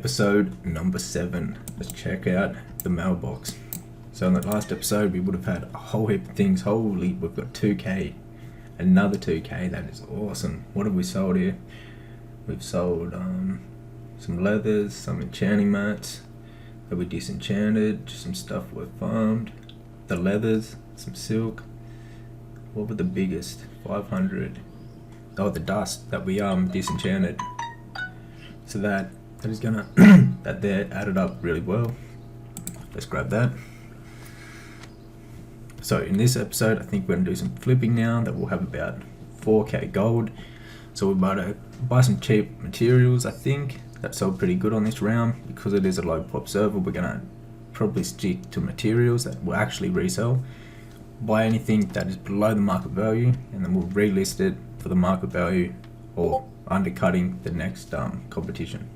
episode number 7. Let's check out the mailbox. So in the last episode we would have had a whole heap of things. Holy, we've got 2k, another 2k, that is awesome. What have we sold here? We've sold some leathers, some enchanting mats that we disenchanted, some stuff we farmed, the leathers, some silk. What were the biggest? 500. Oh, the dust that we disenchanted. So that is gonna that there added up really well. Let's grab that. So in this episode I think we're gonna do some flipping now that will have about 4k gold. So we're about to buy some cheap materials. I think that sold pretty good on this round because it is a low pop server. We're gonna probably stick to materials that will actually resell. Buy anything that is below the market value and then we'll relist it for the market value or undercutting the next competition.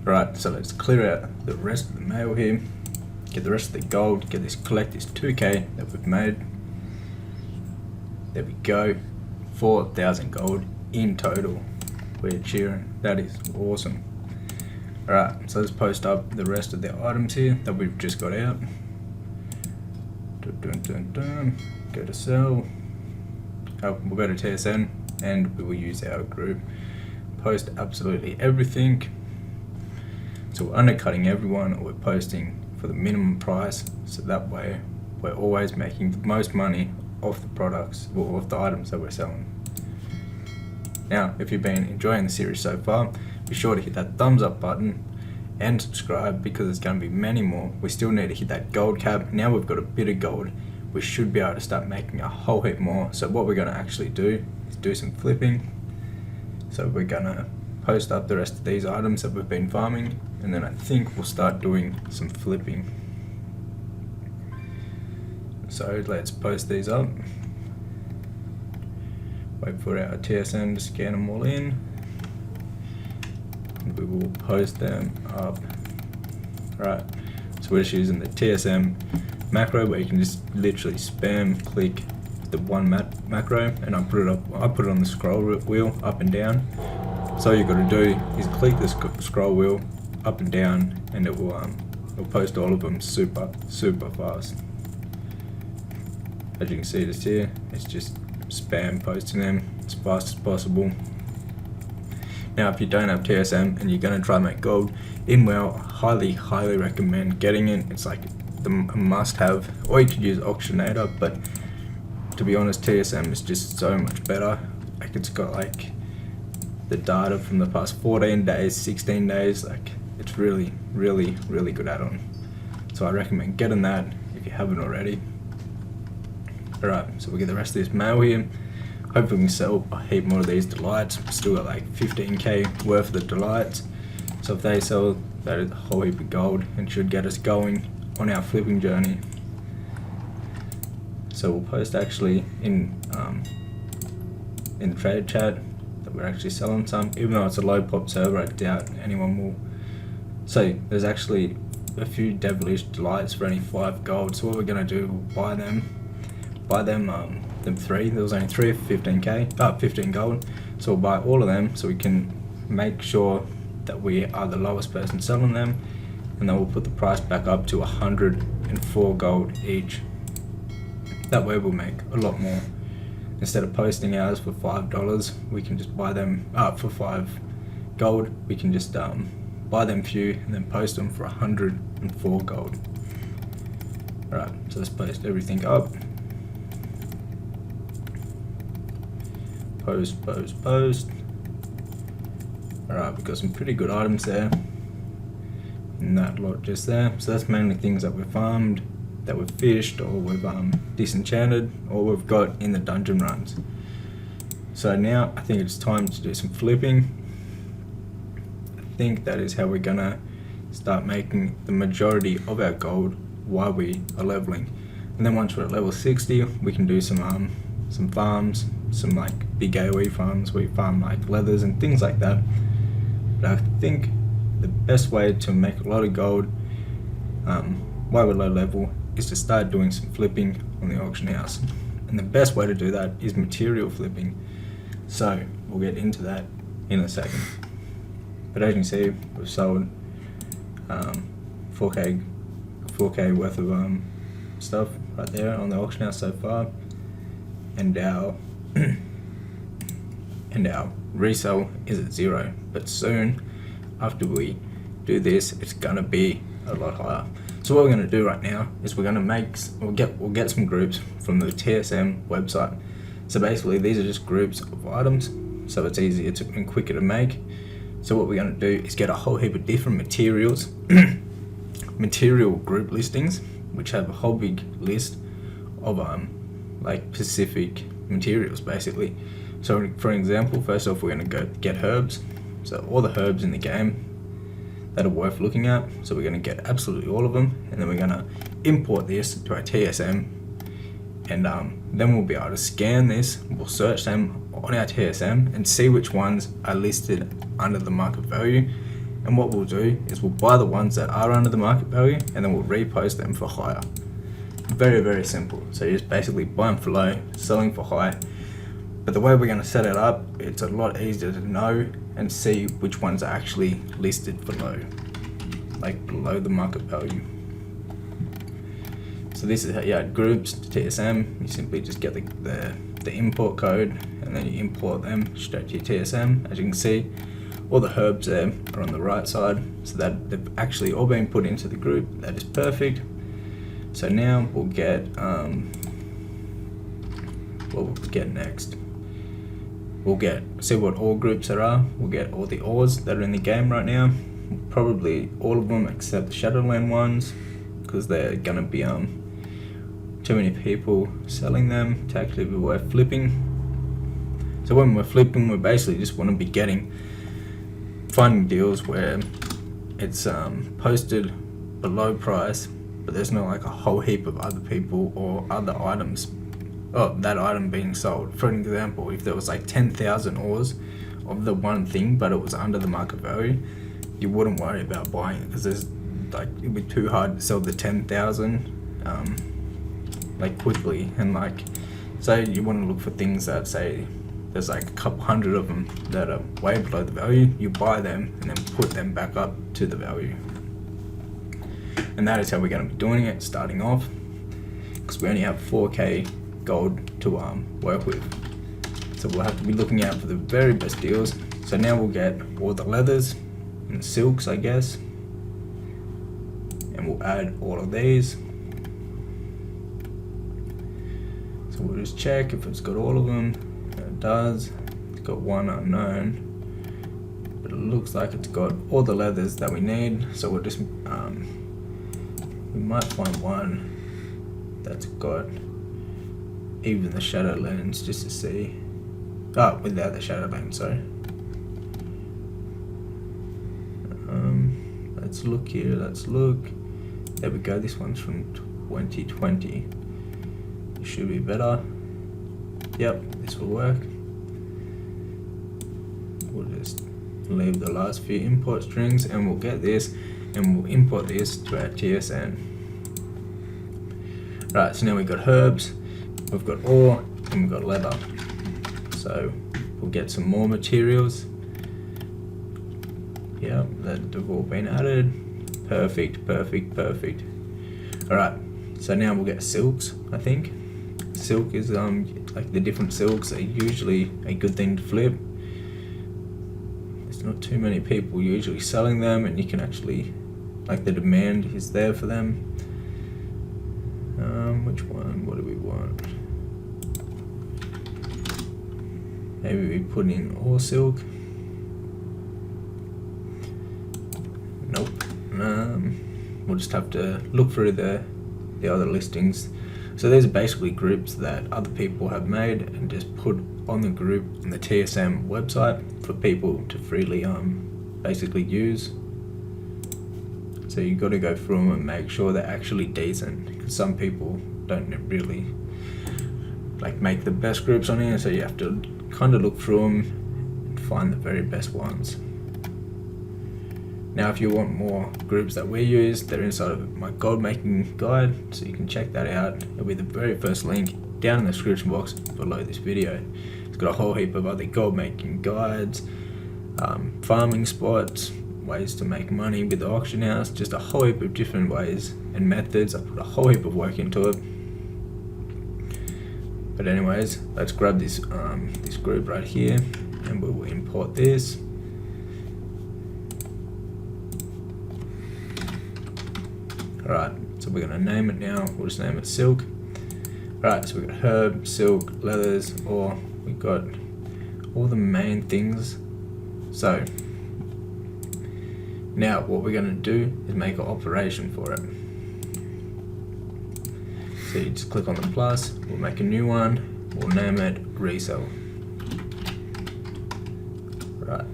Right, so let's clear out the rest of the mail here, get the rest of the gold, collect this 2k that we've made. There we go, 4,000 gold in total. We're cheering, that is awesome. Alright, so let's post up the rest of the items here that we've just got out. Go to sell. We'll go to TSN and we will use our group. Post absolutely everything. So we're undercutting everyone, or we're posting for the minimum price, so that way we're always making the most money off the products or off the items that we're selling. Now, if you've been enjoying the series so far, be sure to hit that thumbs up button and subscribe because there's going to be many more. We still need to hit that gold cap. Now we've got a bit of gold, we should be able to start making a whole heap more. So what we're going to actually do is do some flipping. So we're going to post up the rest of these items that we've been farming, and then I think we'll start doing some flipping. So let's post these up. Wait for our TSN to scan them all in. And we will post them up. Right, so we're just using the TSM macro where you can just literally spam click the one macro, and I put it on the scroll wheel up and down. So all you got to do is click the scroll wheel up and down, and it will post all of them super fast. As you can see just here, it's just spam posting them as fast as possible. Now if you don't have TSM and you're going to try and make gold in WoW, highly recommend getting it. It's like a must have, or you could use Auctionator, but to be honest TSM is just so much better. Like it's got like the data from the past 14 days, 16 days, like it's really good add-on. So I recommend getting that if you haven't already. Alright, so we'll get the rest of this mail here. Hopefully we can sell a heap more of these delights. We've still got like 15k worth of the delights. So if they sell, that is a whole heap of gold and should get us going on our flipping journey. So we'll post actually in the trade chat that we're actually selling some, even though it's a low pop server. I doubt anyone will. So there's actually a few devilish delights for only 5 gold. So what we're gonna do, we'll buy them 3. There was only 3 for 15 gold. So we'll buy all of them so we can make sure that we are the lowest person selling them, and then we'll put the price back up to 104 gold each. That way we'll make a lot more. Instead of posting ours for $5, we can just buy them for 5 gold. We can just buy them few and then post them for 104 gold. Alright, so let's post everything up. Post. Alright, we've got some pretty good items there in that lot just there. So that's mainly things that we've farmed, that we've fished, or we've disenchanted, or we've got in the dungeon runs. So now I think it's time to do some flipping. I think that is how we're gonna start making the majority of our gold while we are leveling. And then once we're at level 60, we can do some farms, some like big AoE farms where we farm like leathers and things like that. But I think the best way to make a lot of gold while we're low level is to start doing some flipping on the auction house. And the best way to do that is material flipping. So we'll get into that in a second. But as you can see, we've sold 4k worth of stuff right there on the auction house so far, and our and our resale is at 0. But soon, after we do this, it's gonna be a lot higher. So what we're gonna do right now is we'll get some groups from the TSM website. So basically, these are just groups of items, so it's easier and quicker to make. So what we're gonna do is get a whole heap of different materials, material group listings, which have a whole big list of like specific materials basically. So for example, first off, we're gonna go get herbs. So all the herbs in the game that are worth looking at. So we're gonna get absolutely all of them, and then we're gonna import this to our TSM, and then we'll be able to scan this. We'll search them on our TSM and see which ones are listed under the market value. And what we'll do is we'll buy the ones that are under the market value, and then we'll repost them for higher. Very, very simple. So you're just basically buying for low, selling for high. But the way we're going to set it up, it's a lot easier to know and see which ones are actually listed for low, like below the market value. So this is how you add groups to TSM. You simply just get the import code, and then you import them straight to your TSM. As you can see, all the herbs there are on the right side, so that they've actually all been put into the group. That is perfect. So now we'll get what we'll get next. We'll see what ore groups there are. We'll get all the ores that are in the game right now. Probably all of them except the Shadowland ones, because they're gonna be too many people selling them to actually be worth flipping. So when we're flipping, we basically just want to be finding deals where it's posted below price, but there's not like a whole heap of other people or other items, that item being sold. For an example, if there was like 10,000 ores of the one thing, but it was under the market value, you wouldn't worry about buying it, because it'd be too hard to sell the 10,000 quickly. And so you want to look for things that say there's like a couple hundred of them that are way below the value. You buy them and then put them back up to the value. And that is how we're going to be doing it starting off, because we only have 4k gold to work with. So we'll have to be looking out for the very best deals. So now we'll get all the leathers and silks, I guess, and we'll add all of these. So we'll just check if it's got all of them. It does. It's got one unknown, but it looks like it's got all the leathers that we need. So we'll just we might find one that's got even the Shadowlands, just to see. Without the Shadowlands, sorry. Let's look here, let's look. There we go, this one's from 2020. It should be better. Yep, this will work. We'll just leave the last few import strings, and we'll get this, and we'll import this to our TSN. Right, so now we've got herbs, we've got ore, and we've got leather. So we'll get some more materials. Yep, that have all been added. Perfect, perfect, perfect. Alright, so now we'll get silks, I think. Silk is like the different silks are usually a good thing to flip. There's not too many people usually selling them, and you can actually, like, the demand is there for them. Which one? What do we want? Maybe we put in all silk. Nope. We'll just have to look through the other listings. So these are basically groups that other people have made and just put on the group on the TSM website for people to freely basically use. So you've got to go through them and make sure they're actually decent, because some people don't really make the best groups on here, so you have to kind of look through them and find the very best ones. Now if you want more groups that we use, they're inside of my gold making guide, so you can check that out. It'll be the very first link down in the description box below this video. It's got a whole heap of other gold making guides, farming spots, ways to make money with the auction house, just a whole heap of different ways and methods. I put a whole heap of work into it. But anyways, let's grab this this group right here, and we will import this. Alright, so we're gonna name it now. We'll just name it silk. Alright, so we've got herb, silk, leathers, or we've got all the main things. So now what we're gonna do is make an operation for it. So you just click on the plus, we'll make a new one, we'll name it resell. Right,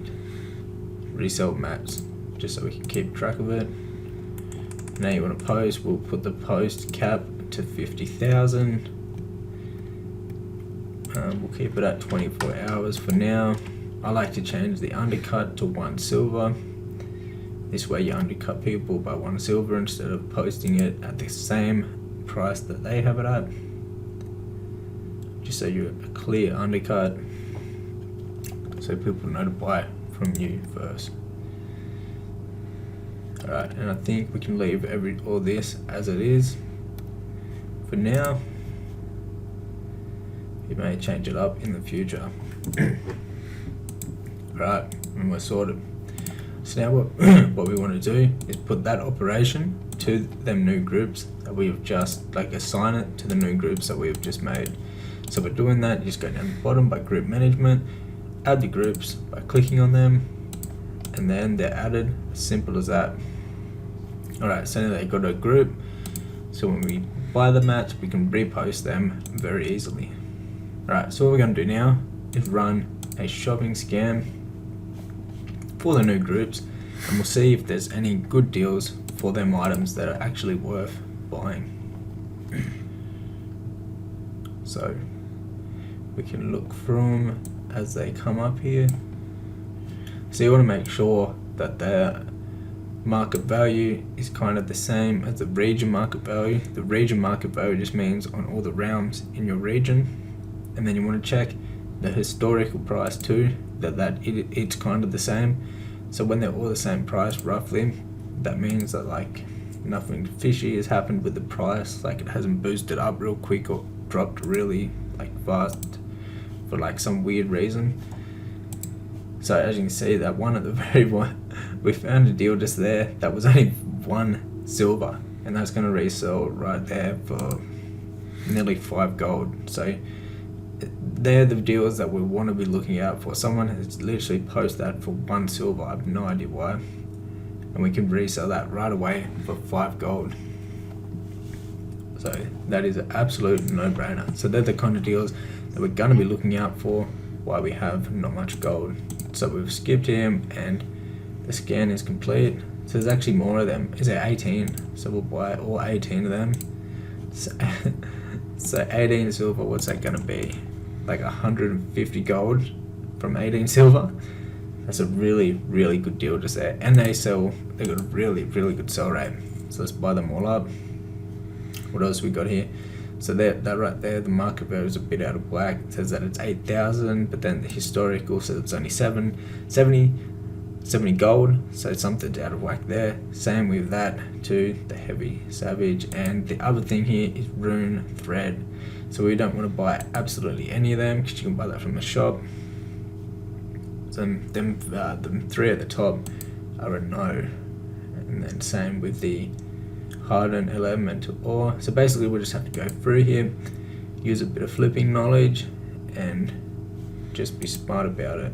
resell maps, just so we can keep track of it. Now you want to post, we'll put the post cap to 50,000. We'll keep it at 24 hours for now. I like to change the undercut to 1 silver. This way you undercut people by 1 silver instead of posting it at the same price that they have it at, just so you're a clear undercut, so people know to buy from you first. Alright, and I think we can leave all this as it is for now. You may change it up in the future. Alright, and we're sorted. So now what we want to do is put that operation to them new groups that we have just, like, assign it to the new groups that we have just made. So we're doing that, you just go down the bottom by group management, add the groups by clicking on them, and then they're added, simple as that. Alright, so now they got a group, so when we buy the mats we can repost them very easily. Alright, so what we're going to do now is run a shopping scan for the new groups, and we'll see if there's any good deals for them items that are actually worth buying. So we can look from as they come up here. So you want to make sure that their market value is kind of the same as the region market value. The region market value just means on all the realms in your region, and then you want to check the historical price too, it's kind of the same. So when they're all the same price roughly, that means that, like, nothing fishy has happened with the price, like it hasn't boosted up real quick or dropped really, like, fast for, like, some weird reason. So as you can see, that one at the very one, we found a deal just there that was only 1 silver, and that's going to resell right there for nearly 5 gold. So they're the deals that we want to be looking out for. Someone has literally posted that for 1 silver. I have no idea why, and we can resell that right away for 5 gold. So that is an absolute no-brainer. So they're the kind of deals that we're going to be looking out for while we have not much gold. So we've skipped him and the scan is complete. So there's actually more of them. Is there 18? So we'll buy all 18 of them. So 18 silver, what's that going to be? Like 150 gold from 18 silver? That's a really, really good deal just there. And they got a really, really good sell rate. So let's buy them all up. What else we got here? So that right there, the market value is a bit out of whack. It says that it's 8,000, but then the historical says it's only 70 gold, so something's out of whack there. Same with that too, the heavy savage. And the other thing here is rune thread. So we don't want to buy absolutely any of them, because you can buy that from the shop. So them 3 at the top are a no. And then same with the hardened elemental ore. So basically we'll just have to go through here, use a bit of flipping knowledge, and just be smart about it.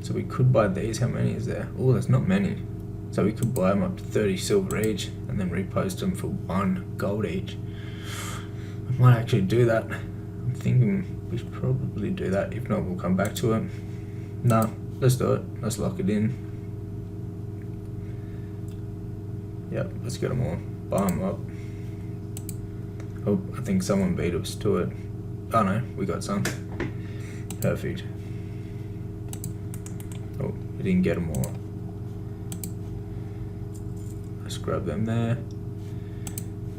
So we could buy these. How many is there? Oh, there's not many. So we could buy them up to 30 silver each and then repost them for 1 gold each. I might actually do that. I'm thinking we should probably do that. If not, we'll come back to it. Nah, let's do it. Let's lock it in. Yep, let's get them all. Buy them up. Oh, I think someone beat us to it. Oh no, we got some. Perfect. Oh, we didn't get them all. Let's grab them there.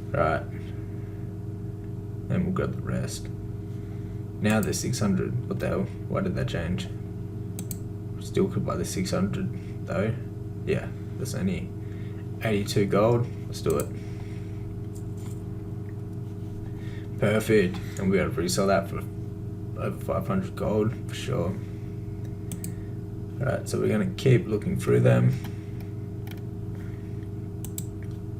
Right. Then we'll grab the rest. Now they're 600. What the hell? Why did that change? Still could buy the 600 though. Yeah, that's only 82 gold. Let's do it. Perfect. And we gotta resell that for over 500 gold for sure. Alright, so we're gonna keep looking through them.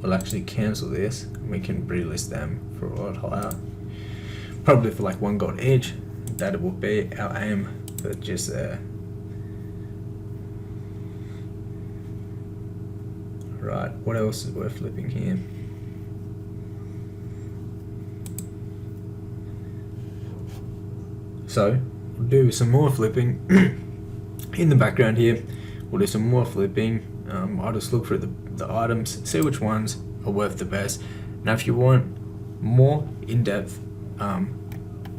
We'll actually cancel this and we can relist them for a lot higher. Probably for like 1 gold each. That will be our aim for just there. Right, what else is worth flipping here? So, we'll do some more flipping in the background here. We'll do some more flipping. I'll just look through the items, see which ones are worth the best. Now if you want more in-depth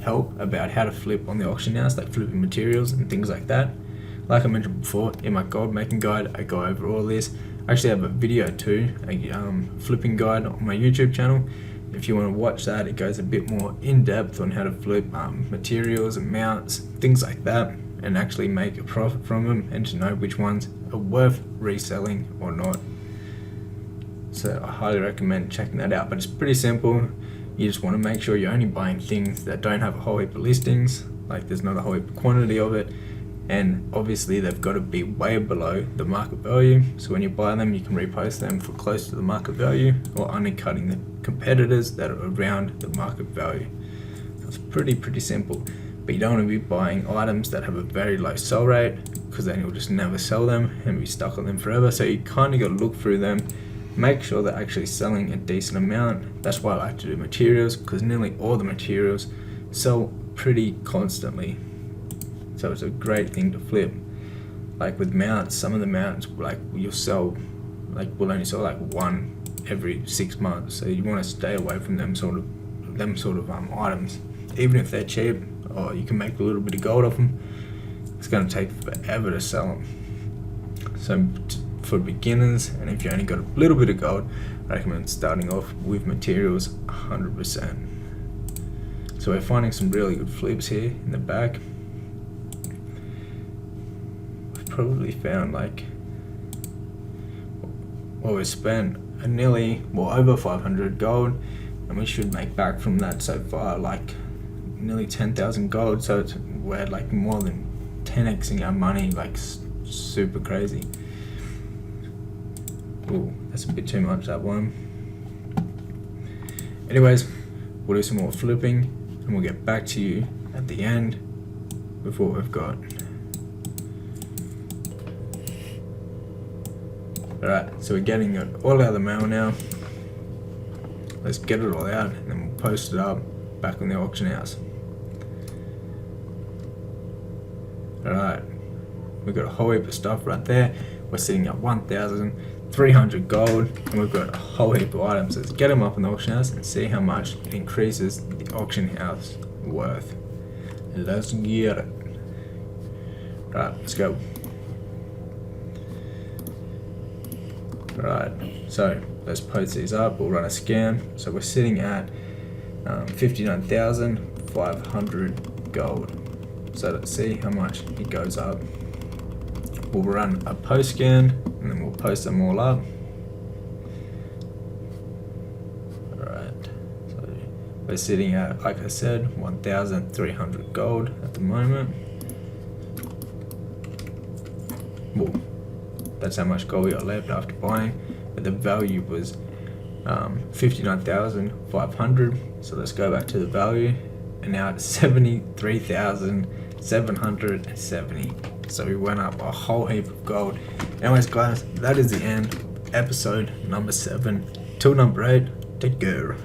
help about how to flip on the auction house, like flipping materials and things like that, like I mentioned before, in my gold making guide I go over all this. I actually have a video too, a flipping guide on my YouTube channel. If you want to watch that, it goes a bit more in depth on how to flip materials and mounts, things like that, and actually make a profit from them, and to know which ones are worth reselling or not. So I highly recommend checking that out. But it's pretty simple. You just want to make sure you're only buying things that don't have a whole heap of listings, like there's not a whole heap of quantity of it, and obviously they've got to be way below the market value. So when you buy them, you can repost them for close to the market value, or undercutting the competitors that are around the market value. So it's pretty simple. But you don't want to be buying items that have a very low sell rate, because then you'll just never sell them and be stuck on them forever. So you kind of got to look through them, make sure they're actually selling a decent amount. That's why I like to do materials, because nearly all the materials sell pretty constantly. So it's a great thing to flip. Like with mounts, some of the mounts like you'll sell, like will only sell like one every 6 months. So you want to stay away from them sort of items, even if they're cheap, or you can make a little bit of gold off them. It's going to take forever to sell them. So for beginners, and if you only got a little bit of gold, I recommend starting off with materials 100%. So we're finding some really good flips here in the back. We've probably found like, well, we spent over 500 gold, and we should make back from that so far like nearly 10,000 gold. So we're like more than 10xing our money, like super crazy. Ooh, that's a bit too much, that one. Anyways, we'll do some more flipping and we'll get back to you at the end with what we've got. Alright, so we're getting it all out of the mail now. Let's get it all out and then we'll post it up back on the auction house. Alright, we've got a whole heap of stuff right there. We're sitting at 1,300 gold, and we've got a whole heap of items. Let's get them up in the auction house and see how much it increases the auction house worth. Let's get it. Right, let's go. Right, so let's post these up. We'll run a scan. So we're sitting at 59,500 gold. So let's see how much it goes up. We'll run a post scan and then we'll post them all up. Alright, so we're sitting at, like I said, 1,300 gold at the moment. Well, that's how much gold we got left after buying, but the value was 59,500. So let's go back to the value, and now it's 73,770. So we went up a whole heap of gold. Anyways guys, that is the end. Episode number 7. Till number 8, take care.